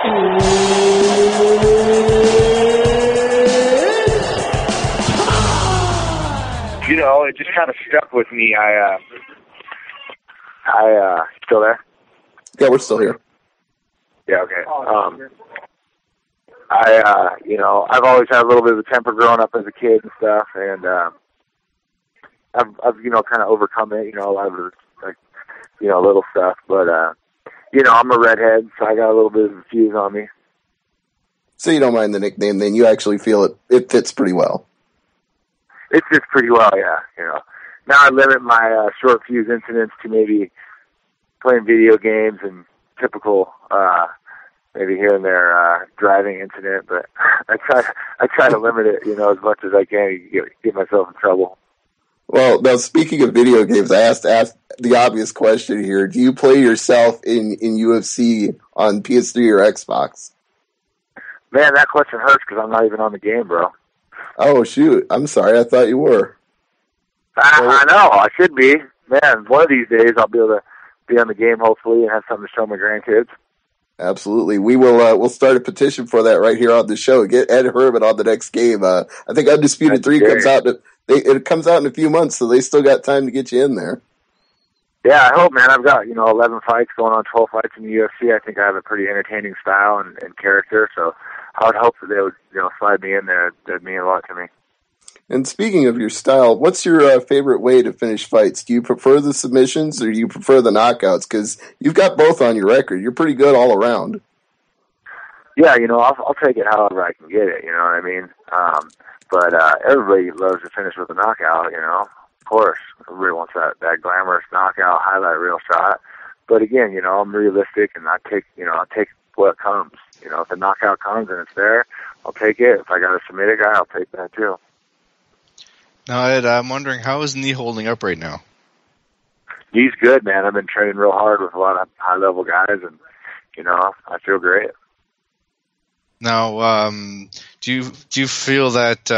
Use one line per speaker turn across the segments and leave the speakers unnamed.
You know, it just kind of stuck with me. Still there?
Yeah, we're still here.
Yeah, okay. You know, I've always had a little bit of a temper growing up as a kid and stuff, and I've you know, kind of overcome it. You know, a lot of it, like, you know, little stuff, but you know, I'm a redhead, so I got a little bit of a fuse on me.
So you don't mind the nickname, then you actually feel it fits pretty well.
It fits pretty well, yeah. You know, now I limit my short fuse incidents to maybe playing video games and typical, maybe here and there driving incident, but I try to limit it, you know, as much as I can to get myself in trouble.
Well, now speaking of video games, I asked the obvious question here: do you play yourself in UFC on PS3 or Xbox?
Man, that question hurts because I'm not even on the game, bro.
Oh shoot! I'm sorry. I thought you were.
I know. I should be. Man, one of these days I'll be able to be on the game, hopefully, and have something to show my grandkids.
Absolutely. We will. We'll start a petition for that right here on the show. Get Ed Herman on the next game. I think Undisputed 3 comes out. It comes out in a few months, so they still got time to get you in there.
Yeah, I hope, man. I've got 11 fights going on, 12 fights in the UFC. I think I have a pretty entertaining style and character, so I would hope that they would slide me in there. That'd mean a lot to me.
And speaking of your style, what's your favorite way to finish fights? Do you prefer the submissions or do you prefer the knockouts? Because you've got both on your record. You're pretty good all around.
Yeah, I'll take it however I can get it. You know what I mean? But everybody loves to finish with a knockout. Of course, everybody wants that glamorous knockout highlight reel shot. But again, I'm realistic, and I'll take what comes. If the knockout comes and it's there, I'll take it. If I got to submit a guy, I'll take that too.
Now, Ed, I'm wondering, how is knee holding up right now?
Knee's good, man. I've been training real hard with a lot of high-level guys, and, I feel great.
Now, do you feel that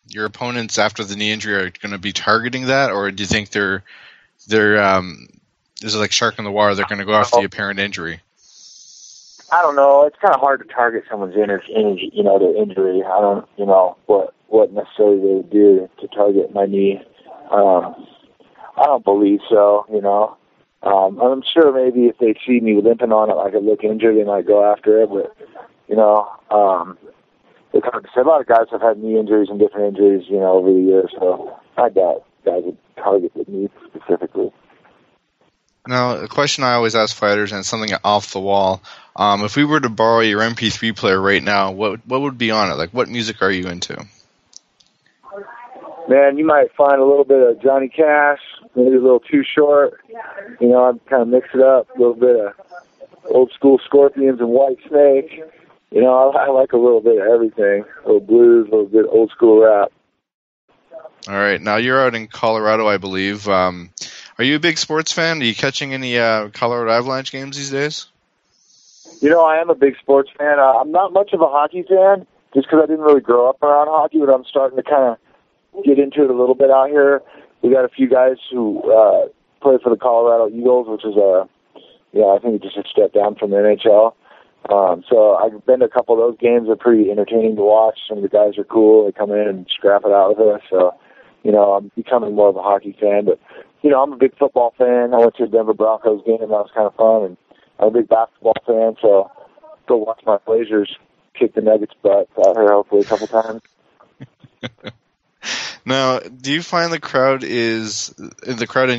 your opponents after the knee injury are going to be targeting that, or do you think they're is it like shark in the water? They're going to go after the apparent injury.
I don't know. It's kind of hard to target someone's their injury. I don't, what necessarily they would do to target my knee. I don't believe so. I'm sure maybe if they see me limping on it like I look injured, they might go after it, but. It's hard to say. A lot of guys have had knee injuries and different injuries, over the years, so I doubt guys would target the knee specifically.
Now, a question I always ask fighters, and it's something off the wall. If we were to borrow your MP3 player right now, what would be on it? Like, what music are you into?
Man, you might find a little bit of Johnny Cash, maybe a little Too Short. I'd kind of mix it up, a little bit of old school Scorpions and White Snake. I like a little bit of everything. A little blues, a little bit old school rap.
All right. Now, you're out in Colorado, I believe. Are you a big sports fan? Are you catching any Colorado Avalanche games these days?
I am a big sports fan. I'm not much of a hockey fan, just because I didn't really grow up around hockey, but I'm starting to kind of get into it a little bit out here. We got a few guys who play for the Colorado Eagles, which is I think it's just a step down from the NHL. So I've been to a couple of those games. They're pretty entertaining to watch. Some of the guys are cool. They come in and scrap it out with us. So, I'm becoming more of a hockey fan. But, I'm a big football fan. I went to a Denver Broncos game. That was kind of fun. And I'm a big basketball fan. So go watch my Blazers kick the Nuggets' butt out here hopefully a couple times.
Now, do you find the crowd in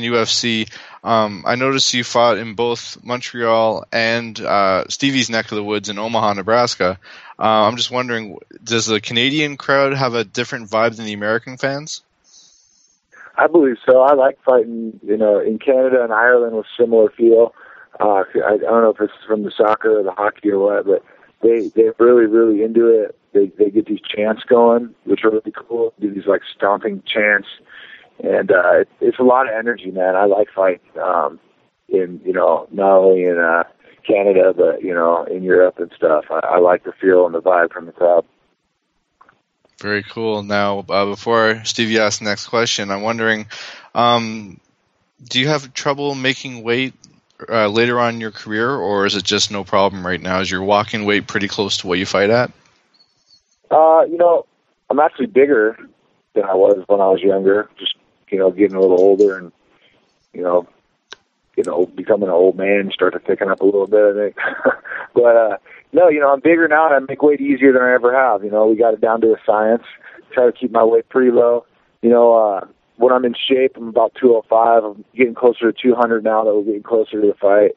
UFC? I noticed you fought in both Montreal and Stevie's neck of the woods in Omaha, Nebraska. I'm just wondering, does the Canadian crowd have a different vibe than the American fans?
I believe so. I like fighting, in Canada and Ireland with similar feel. I don't know if it's from the soccer or the hockey or what, but they're really, really into it. They get these chants going, which are really cool. Do these like stomping chants, and it's a lot of energy, man. I like fighting in not only in Canada but in Europe and stuff. I like the feel and the vibe from the crowd.
Very cool. Now, before Stevie asks the next question, I'm wondering, do you have trouble making weight later on in your career, or is it just no problem right now? Is your walking weight pretty close to what you fight at?
I'm actually bigger than I was when I was younger. Just getting a little older and becoming an old man, start to thicken up a little bit, I think. But no, I'm bigger now and I make weight easier than I ever have. We got it down to a science. Try to keep my weight pretty low. When I'm in shape, I'm about 205. I'm getting closer to 200 now that we're getting closer to the fight.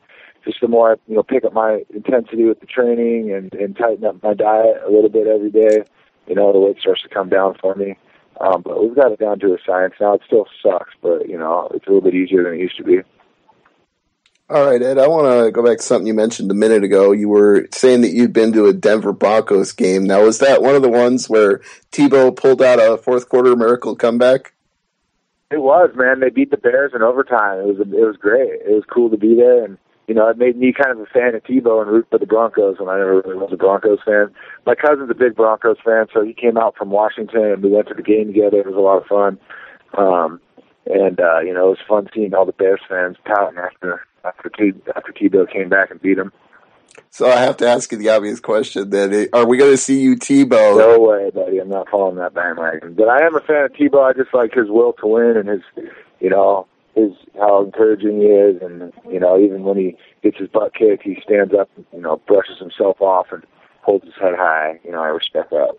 Just the more I, pick up my intensity with the training and tighten up my diet a little bit every day, the weight starts to come down for me. But we've got it down to a science now. It still sucks, but, it's a little bit easier than it used to be.
All right, Ed, I want to go back to something you mentioned a minute ago. You were saying that you'd been to a Denver Broncos game. Now, was that one of the ones where Tebow pulled out a fourth quarter miracle comeback?
It was, man. They beat the Bears in overtime. It was great. It was cool to be there, and it made me kind of a fan of Tebow and root for the Broncos when I never really was a Broncos fan. My cousin's a big Broncos fan, so he came out from Washington, and we went to the game together. It was a lot of fun. It was fun seeing all the Bears fans pouting after Tebow came back and beat him.
So I have to ask you the obvious question then. Are we going to see you Tebow?
No way, buddy. I'm not following that bandwagon. But I am a fan of Tebow. I just like his will to win and his how encouraging he is. And, even when he gets his butt kicked, he stands up and, brushes himself off and holds his head high. I respect that.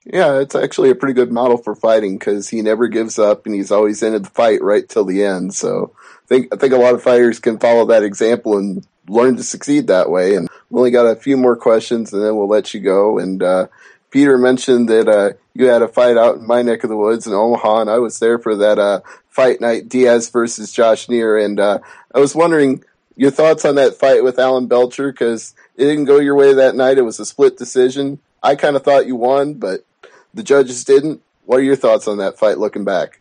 Yeah, it's actually a pretty good model for fighting because he never gives up and he's always in the fight right till the end. So I think a lot of fighters can follow that example and learn to succeed that way. And we only got a few more questions and then we'll let you go. And Peter mentioned that you had a fight out in my neck of the woods in Omaha, and I was there for that fight night, Diaz versus Josh Neer. And I was wondering your thoughts on that fight with Alan Belcher because it didn't go your way that night. It was a split decision. I kind of thought you won, but the judges didn't. What are your thoughts on that fight looking back?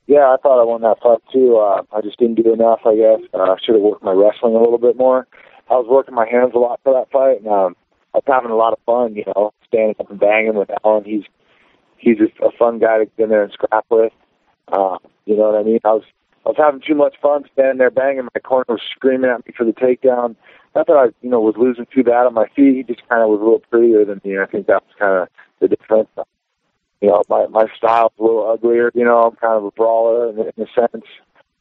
Yeah, I thought I won that fight too. I just didn't do enough, I guess. I should have worked my wrestling a little bit more. I was working my hands a lot for that fight, and I was having a lot of fun, standing up and banging with Alan. He's just a fun guy to get in there and scrap with. You know what I mean? I was having too much fun standing there banging. My corner was screaming at me for the takedown. Not that I, was losing too bad on my feet. He just kind of was a little prettier than me. I think that was kind of the difference. My style's a little uglier. I'm kind of a brawler in a sense.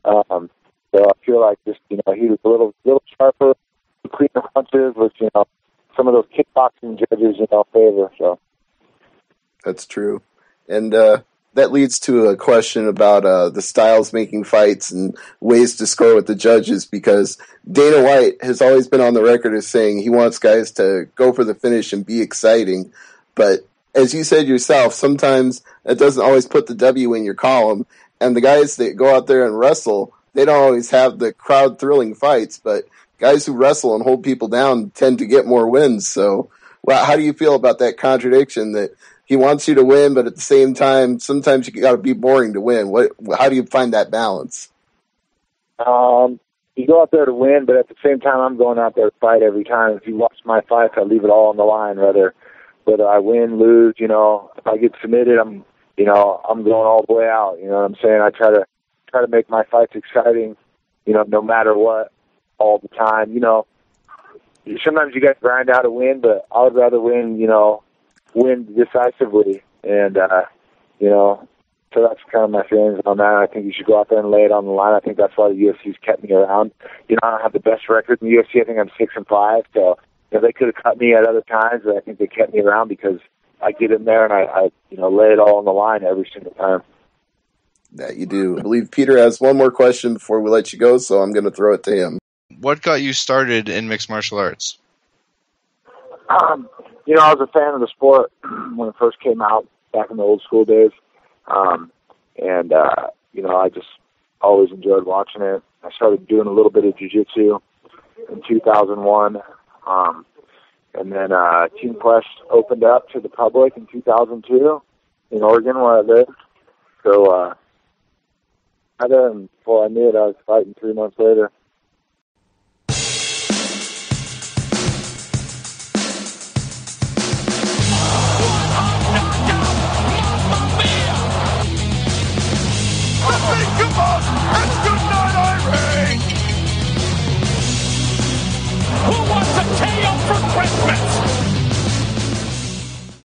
So I feel like just, he was a little sharper, cleaner punches, which, some of those kickboxing judges, favor. So
that's true. And that leads to a question about the styles making fights and ways to score with the judges, because Dana White has always been on the record as saying he wants guys to go for the finish and be exciting. But as you said yourself, sometimes that doesn't always put the W in your column. And the guys that go out there and wrestle, they don't always have the crowd thrilling fights, but guys who wrestle and hold people down tend to get more wins. So how do you feel about that contradiction that he wants you to win, but at the same time, sometimes you got to be boring to win? How do you find that balance?
You go out there to win, but at the same time, I'm going out there to fight every time. If you watch my fights, I leave it all on the line, whether I win, lose, if I get submitted, I'm going all the way out. You know what I'm saying? I try to make my fights exciting, no matter what, all the time. Sometimes you got to grind out a win, but I would rather win decisively. And, so that's kind of my feelings on that. I think you should go out there and lay it on the line. I think that's why the UFC's kept me around. I don't have the best record in the UFC. I think I'm 6-5, so they could have cut me at other times, but I think they kept me around because I get in there and I lay it all on the line every single time.
That you do. I believe Peter has one more question before we let you go, so I'm going to throw it to him.
What got you started in mixed martial arts?
I was a fan of the sport when it first came out back in the old school days. I just always enjoyed watching it. I started doing a little bit of jiu-jitsu in 2001. And then Team Quest opened up to the public in 2002 in Oregon where I lived. So, and before I knew it, I was fighting 3 months later.